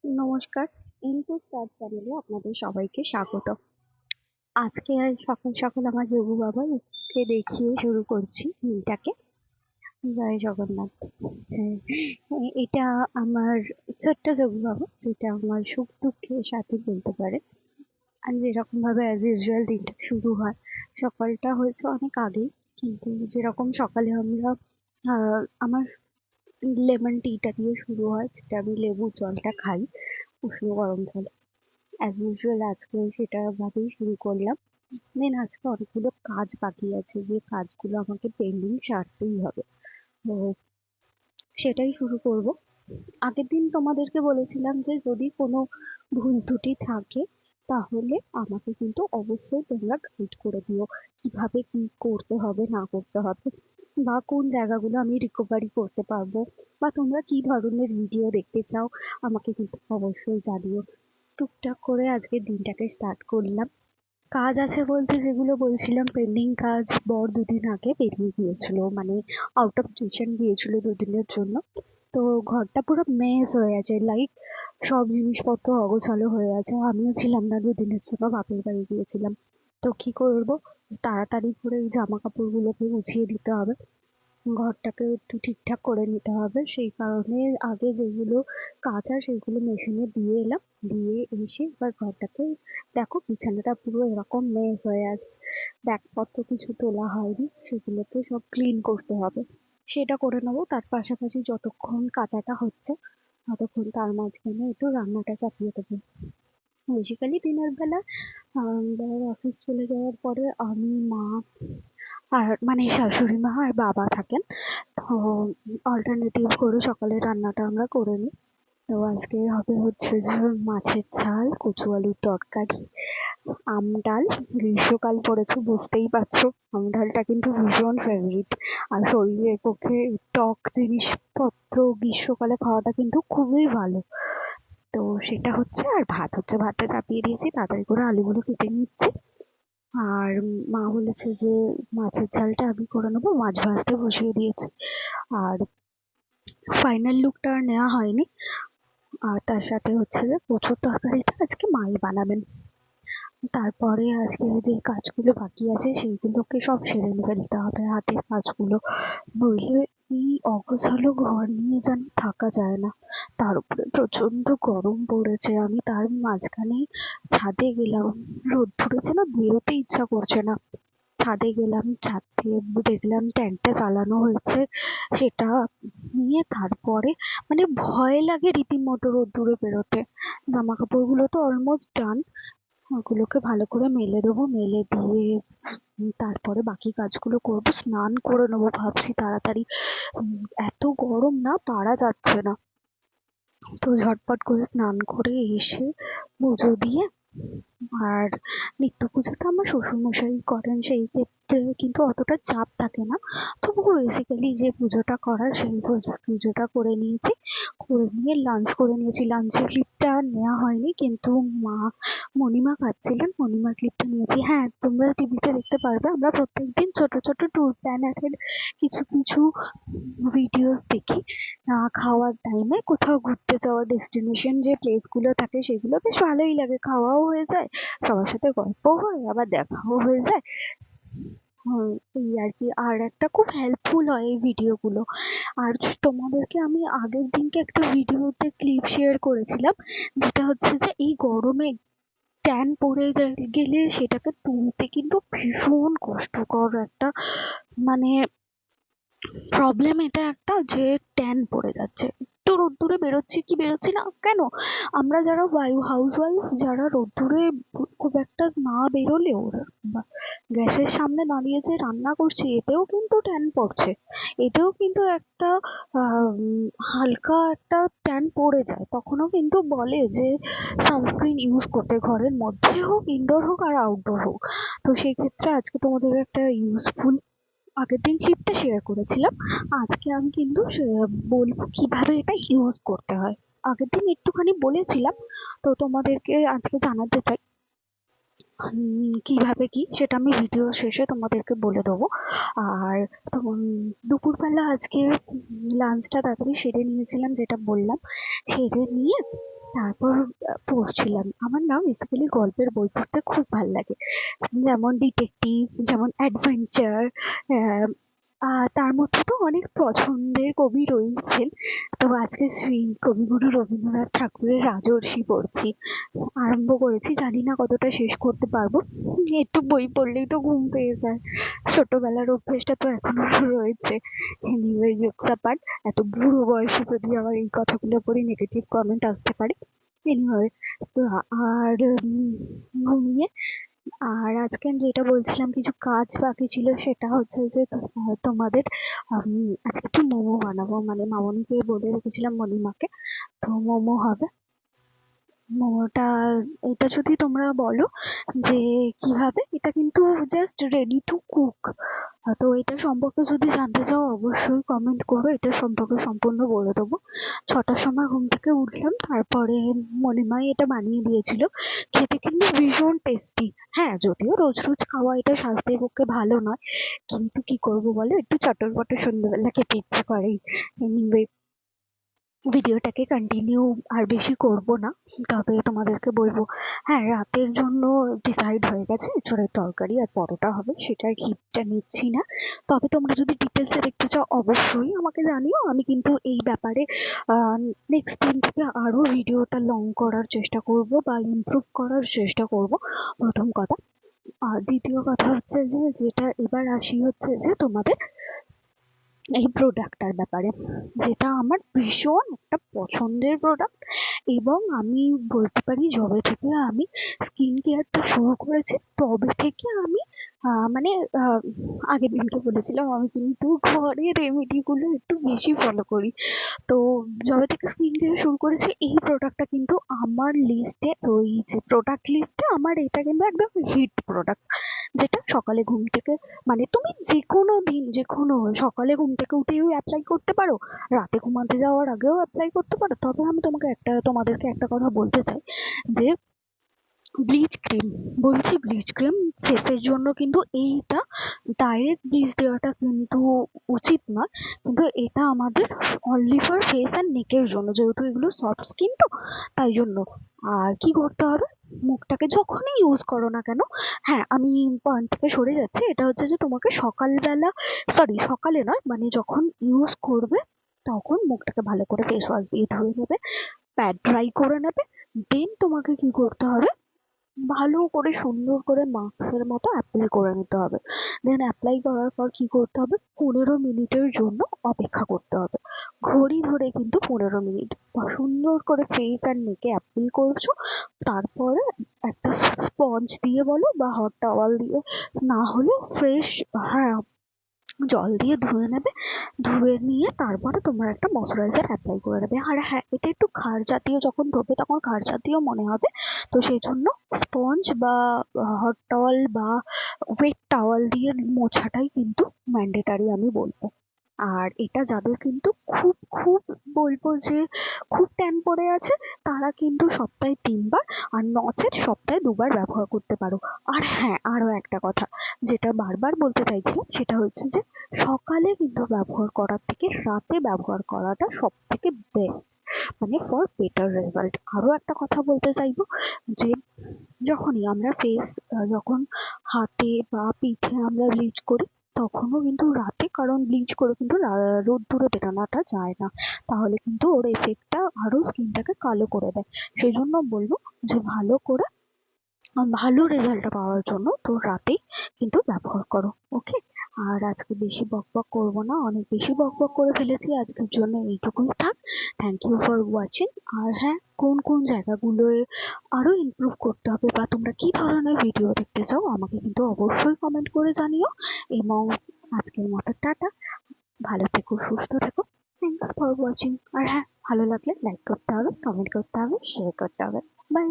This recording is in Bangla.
নমস্কার, ইনটু স্টার চ্যানেলে আপনাদের সবাইকে স্বাগত। আজকে সকাল সকাল আমার যোগু বাবাকে দেখিয়ে শুরু করছি দিনটাকে। জয় জগন্নাথ। হ্যাঁ, এটা আমার ছোট্ট যোগু বাবা, যেটা আমার সুখ দুঃখের সাথে বলতে পারে। আর যেরকম ভাবে অ্যাজ ইউজুয়াল দিনটা শুরু হয়, সকালটা হয়েছে অনেক আগেই, কিন্তু যেরকম সকালে আমরা আমার লেমন টিটা দিয়ে শুরু হয়, যেটা আমি লেবুর জলটা খাই উষ্ণ গরম জল। অ্যাজ ইউজুয়াল আজকে সেটা ভাবেই শুরু করলাম। দেন আজকে অনেকগুলো কাজ বাকি আছে, যে কাজগুলো আমাকে পেন্ডিং সারতেই হবে, তো সেটাই শুরু করব। আগের দিন তোমাদেরকে বলেছিলাম যে যদি কোনো ভুল ত্রুটি থাকে তাহলে আমাকে কিন্তু অবশ্যই তোমরা গাইড করে দিও, কিভাবে কি করতে হবে না করতে হবে, বা কোন জায়গাগুলো আমি রিকভারি করতে পারবো, বা তোমরা কি ধরনের ভিডিও দেখতে চাও আমাকে কিন্তু অবশ্যই জানিও। টুকটাক করে আজকের দিনটাকে স্টার্ট করলাম। কাজ আছে বলতে, যেগুলো বলছিলাম পেন্ডিং কাজ, বর দুদিন আগে বেরিয়ে গিয়েছিল, মানে আউট অফ স্টেশন গিয়েছিল দুদিনের জন্য। তো ঘরটা পুরো মেস হয়ে আছে, লাইক সব জিনিসপত্র অগোছালো হয়ে আছে। আমিও ছিলাম না দুদিনের জন্য, বাপের বাড়ি গিয়েছিলাম। তো কি করব, তাড়াতাড়ি করে এই জামা কাপড়গুলোকে গুছিয়ে দিতে হবে, ঘরটাকে একটু ঠিকঠাক করে নিতে হবে। সেই কারণে আগে যেগুলো কাচার সেগুলো মেশিনে দিয়ে এলাম, দিয়ে এসে এবার ঘরটাকে দেখো, বিছানাটা পুরো এরকম মেস হয়ে আছে, ব্যাগপত্র কিছু তোলা হয়নি, সেগুলোকে সব ক্লিন করতে হবে। সেটা করে নেবো, তার পাশাপাশি যতক্ষণ কাচাটা হচ্ছে ততক্ষণ তার মাঝখানে একটু রান্নাটা চাপিয়ে দেবো। বেসিক্যালি দিনের বেলা বাবার অফিস চলে যাওয়ার পরে আমি, মা, আর মানে শাশুড়ি মা আর বাবা থাকেন। তো অল্টারনেটিভ করে সকালের রান্নাটা আমরা করে নিই। তো আজকে হবে হচ্ছে যে মাছের ঝাল, কচু আলুর তরকারি, আম ডাল। গ্রীষ্মকাল পড়েছে বুঝতেই পারছো, আম ডালটা কিন্তু ভীষণ ফেভারিট। আর শরীরের পক্ষে টক জিনিসপত্র গ্রীষ্মকালে খাওয়াটা কিন্তু খুবই ভালো। তো সেটা হচ্ছে, আর ভাত হচ্ছে, ভাতটা চাপিয়ে দিয়েছি, তাড়াতাড়ি করে আলুগুলো কেটে নিচ্ছি। আর মা বলেছে যে মাছের ঝালটা আমি করে নেবো, মাছ ভাজতে বসিয়ে দিয়েছি। আর ফাইনাল লুকটা আর নেওয়া হয়নি। আর তার সাথে হচ্ছে যে কচুর তরকারিটা আজকে মাই বানাবেন। তারপরে আজকে যে কাজগুলো বাকি আছে সেইগুলোকে সব সেরে ফেলতে হবে, হাতের কাজগুলো। নইলে এই অগোছালো ঘর নিয়ে যেন থাকা যায় না। তার উপরে প্রচন্ড গরম পড়েছে, আমি তার মাঝখানেই ছাদে গেলাম। রোদ্দুরে না, বেরোতে ইচ্ছা করছে না। ছাদে গেলাম, ছাদ থেকে দেখলাম ট্যাঙ্কটা চালানো হয়েছে, সেটা নিয়ে তারপরে মানে ভয় লাগে রীতিমতো রোদ্দুরে বেরোতে। জামা কাপড়গুলো তো অলমোস্ট ডান, ওগুলোকে ভালো করে মেলে দেবো, মেলে দিয়ে তারপরে বাকি কাজগুলো করবো। স্নান করে নেবো ভাবছি তাড়াতাড়ি, এত গরম না, পারা যাচ্ছে না। তো ঝটপট করে স্নান করে এসে পুজো দিয়ে, আর নিত্য পুজোটা আমার শ্বশুরমশাই করেন, সেই ক্ষেত্রে কিন্তু অতটা চাপ থাকে না। তবুও বেসিক্যালি যে পুজোটা করার সেই পুজোটা করে নিয়েছি। করে নিয়ে লাঞ্চ করে নিয়েছি, লাঞ্চের ক্লিপটা নেওয়া হয়নি, কিন্তু মা মণিমা খাচ্ছিলেন, মণিমার ক্লিপটা নিয়েছি। হ্যাঁ, তোমরা টিভিতে দেখতে পারবে আমরা প্রত্যেকদিন ছোট ছোট ট্যুর প্ল্যানেটের কিছু কিছু ভিডিওস দেখি। খাওয়ার টাইমে কোথাও ঘুরতে যাওয়ার ডেস্টিনেশন যে প্লেসগুলো থাকে সেগুলো বেশ ভালোই লাগে, খাওয়াও হয়ে যায়, সবার সাথে গল্পও হয়, আবার দেখাও হয়ে যায়। এই আর কি। আর একটা খুব হেল্পফুল হয় এই ভিডিওগুলো। আর তোমাদেরকে আমি আগের দিনকে একটা ভিডিওতে ক্লিপ শেয়ার করেছিলাম, যেটা হচ্ছে যে এই গরমে ট্যান পড়ে গেলে সেটাকে তুলতে কিন্তু ভীষণ কষ্টকর একটা, মানে প্রবলেম এটা একটা, যে ট্যান পড়ে যাচ্ছে। একটু রোদ্দুরে বেরোচ্ছি কি বেরোচ্ছি না কেন, আমরা যারা হাউস ওয়াইফ, যারা রোদ্দুরে খুব একটা না বেরোলেও গ্যাসের সামনে দাঁড়িয়ে যে রান্না করছি, এতেও কিন্তু ট্যান পড়ছে, এতেও কিন্তু একটা হালকা একটা ট্যান পড়ে যায়। তখনও কিন্তু বলে যে সানস্ক্রিন ইউজ করতে, ঘরের মধ্যে হোক, ইনডোর হোক আর আউটডোর হোক। তো সেই ক্ষেত্রে আজকে তোমাদের একটা ইউজফুল, আগের দিন ক্লিপটা শেয়ার করেছিলাম, আজকে আমি কিন্তু বলবো কিভাবে এটা ইউজ করতে হয়। আগের দিন একটুখানি বলেছিলাম, তো তোমাদেরকে আজকে জানাতে চাই কিভাবে কি, সেটা আমি ভিডিও শেষে তোমাদেরকে বলে দেবো। আর দুপুরবেলা আজকে লাঞ্চটা তাড়াতাড়ি সেরে নিয়েছিলাম, যেটা বললাম, সেরে নিয়ে তারপর পড়ছিলাম। আমার না বেসিক্যালি গল্পের বই পড়তে খুব ভাল লাগে, যেমন ডিটেকটিভ, যেমন অ্যাডভেঞ্চার। তার মধ্যে তো অনেক পছন্দের কবি রয়েছেন। তো আজকে শ্রী কবিগুরু রবীন্দ্রনাথ ঠাকুরের রাজর্ষি পড়ছি, আরম্ভ করেছি, জানি না কতটা শেষ করতে পারবো। একটু বই পড়লেই তো ঘুম পেয়ে যায়, ছোটবেলার অভ্যেসটা তো এখনো রয়েছে। এনিওয়ে, জোকস অ্যাপার্ট, এত বুড়ো বয়সে যদি আমার এই কথাগুলো পড়ে নেগেটিভ কমেন্ট আসতে পারে। এনিওয়ে, তো আর ঘুমিয়ে, আর আজকে আমি যেটা বলছিলাম কিছু কাজ বাকি ছিল, সেটা হচ্ছে যে তোমাদের আজকে একটু মোমো বানাবো, মানে মামনিকে বলে রেখেছিলাম, মণিমাকে। তো মোমো হবে। মোমোটা, এটা যদি তোমরা বলো যে কিভাবে, এটা কিন্তু জাস্ট রেডি টু কুক। তো এটা সম্পর্কে যদি জানতে চাও অবশ্যই কমেন্ট করো, এটা সম্পর্কে সম্পূর্ণ বলে দেবো। 6টার সময় ঘুম থেকে উঠলাম, তারপরে মণিমাই এটা বানিয়ে দিয়েছিল। খেতে কিন্তু ভীষণ টেস্টি। হ্যাঁ, যদিও রোজ রোজ খাওয়া এটা স্বাস্থ্যের পক্ষে ভালো নয়, কিন্তু কি করবো বলো, একটু চটর পটর সন্ধ্যেবেলা খেতে ইচ্ছে করেই। এনিওয়ে, ভিডিওটাকে কন্টিনিউ আর বেশি করব না, তবে তোমাদেরকে বলবো, হ্যাঁ, রাতের জন্য ডিসাইড হয়ে গেছে এঁচোড়ের তরকারি আর পরোটা হবে, সেটার ক্ষীরটা নিচ্ছি না। তবে তোমরা যদি ডিটেলসে দেখতে চাও অবশ্যই আমাকে জানিও, আমি কিন্তু এই ব্যাপারে নেক্সট দিন থেকে আরও ভিডিওটা লং করার চেষ্টা করব বা ইমপ্রুভ করার চেষ্টা করব, প্রথম কথা। আর দ্বিতীয় কথা হচ্ছে যে, যেটা এবার আসি হচ্ছে যে তোমাদের এই প্রোডাক্টটার ব্যাপারে, যেটা আমার ভীষণ একটা পছন্দের প্রোডাক্ট। এবং আমি বলতে পারি যবে থেকে আমি স্কিন কেয়ারটা শুরু করেছি, তবে থেকে আমি মানে আগের দিনকে বলেছিলাম আমি কিন্তু ঘরের রেমেডিগুলো একটু বেশি ফলো করি। তো যবে থেকে স্কিন কেয়ার শুরু করেছি, এই প্রোডাক্টটা কিন্তু আমার লিস্টে রয়েছে, প্রোডাক্ট লিস্টে আমার এটা কিন্তু একদম হিট প্রোডাক্ট। যেটা সকালে ঘুম থেকে, মানে তুমি যে কোনো দিন, যে কোনো সকালে ঘুম থেকে উঠেও অ্যাপ্লাই করতে পারো, রাতে ঘুমাতে যাওয়ার আগেও অ্যাপ্লাই করতে পারো। তবে আমি তোমাদেরকে একটা কথা বলতে চাই, যে ব্লিচ ক্রিম, বলছি ব্লিচ ক্রিম ফেসের জন্য কিন্তু এইটা ডাইরেক্ট ব্লিচ দেওয়াটা কিন্তু উচিত নয়, কিন্তু এটা আমাদের অনলি ফর ফেস অ্যান্ড নেকের জন্য, যেহেতু এগুলো সফট স্কিন, তো তাই জন্য। আর কি করতে হবে, মুখটাকে যখনই ইউজ করো না কেন, হ্যাঁ আমি পয়েন্ট থেকে সরে যাচ্ছি, এটা হচ্ছে যে তোমাকে সকালবেলা, সরি সকালে নয়, মানে যখন ইউজ করবে তখন মুখটাকে ভালো করে ফেস ওয়াশ দিয়ে ধুয়ে নেবে, প্যাড ড্রাই করে নেবে। দেন তোমাকে কি করতে হবে, ভালো করে সুন্দর করে মাস্কের মতো অ্যাপ্লাই করে নিতে হবে। দেন অ্যাপ্লাই করার পর কি করতে হবে, 15 মিনিটের জন্য অপেক্ষা করতে হবে, ঘড়ি ধরে কিন্তু 15 মিনিট সুন্দর করে ফেস আর নেকে অ্যাপ্লাই করছো। তারপরে একটা স্পঞ্জ দিয়ে বলো বা হট টাওয়াল দিয়ে, না হলে ফ্রেশ, হ্যাঁ, জল দিয়ে ধুয়ে নেবে। ধুয়ে নিয়ে তারপরে তোমরা একটা ময়শ্চারাইজার অ্যাপ্লাই করে নেবে। আর হ্যাঁ, এটা একটু ক্ষার জাতীয়, যখন ধোবে তখন ক্ষার জাতীয় মনে হবে, তো সেই জন্য স্পঞ্জ বা হট টাওয়াল বা ওয়েট টাওয়াল দিয়ে মোছাটাই কিন্তু ম্যান্ডেটারি আমি বলবো। আর এটা যাদের কিন্তু খুব খুব বলবো যে খুব ট্যান পড়ে আছে, তারা কিন্তু সপ্তাহে 3 বার, আর নচেৎ সপ্তাহে 2 বার ব্যবহার করতে পারো। আর হ্যাঁ, আরো একটা কথা যেটা বারবার বলতে চাইছিলাম, সেটা হচ্ছে যে সকালে কিন্তু ব্যবহার করার থেকে রাতে ব্যবহার করাটা সব থেকে বেস্ট, মানে ফর বেটার রেজাল্ট। আরো একটা কথা বলতে চাইবো, যে যখনই আমরা ফেস, যখন হাতে বা পিঠে আমরা ব্লিচ করি, তখনও কিন্তু রাতে, কারণ ব্লিচ করে কিন্তু রোদ্দুরে বেরোনোটা যায় না, তাহলে কিন্তু ওর এফেক্টটা আরো স্কিনটাকে কালো করে দেয়। সেই জন্য বলবো যে ভালো করে ভালো রেজাল্টটা পাওয়ার জন্য তো রাতেই কিন্তু ব্যবহার করো। ওকে, আর আজকে বেশি বকবক করবো না, অনেক বেশি বকবক করে ফেলেছি, আজকের জন্য এইটুকুই থাক। Thank you for watching. আর হ্যাঁ, কোন কোন জায়গাগুলোয় আরো ইমপ্রুভ করতে হবে বা তোমরা কি ধরনের ভিডিও দেখতে চাও আমাকে কিন্তু অবশ্যই কমেন্ট করে জানিও। এবং আজকের মতো টাটা, ভালো থেকো, সুস্থ থেকো। Thanks for watching. আর হ্যাঁ, ভালো লাগলে লাইক করতে হবে, কমেন্ট করতে হবে, শেয়ার করতে হবে। বাই।